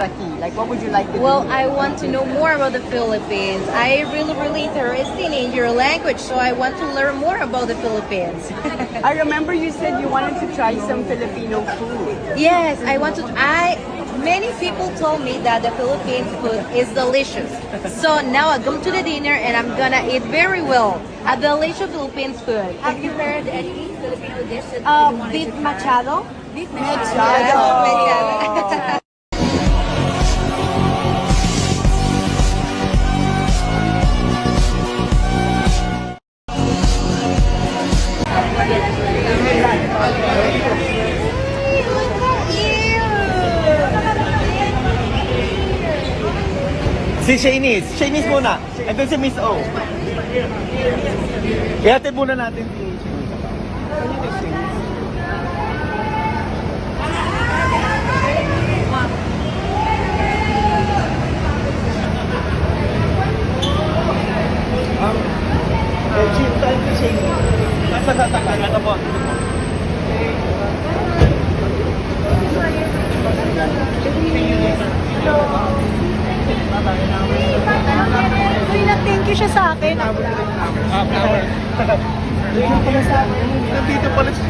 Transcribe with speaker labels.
Speaker 1: Like, what would you like to do?
Speaker 2: Well, I want to know more about the Philippines. I really interested in your language, so I want to learn more about the Philippines.
Speaker 1: I remember you said you wanted to try some Filipino food.
Speaker 2: Yes, I want to. Many people told me that the Philippines food is delicious. So now I come to the dinner and I'm gonna eat very well. A delicious Philippines food.
Speaker 3: Have you heard any Filipino dish that you wanted
Speaker 2: Beef
Speaker 3: to try?
Speaker 2: machado.
Speaker 3: Beef
Speaker 1: Machado.
Speaker 2: Yes, machado.
Speaker 4: Si Shanice. Shanice muna. And then si Miss O. Ihatid muna natin si Shanice. Chill tayo si Shanice. Nasa tatakal. Ito po.
Speaker 2: Thank you siya sa akin.
Speaker 4: Nandito pala siya.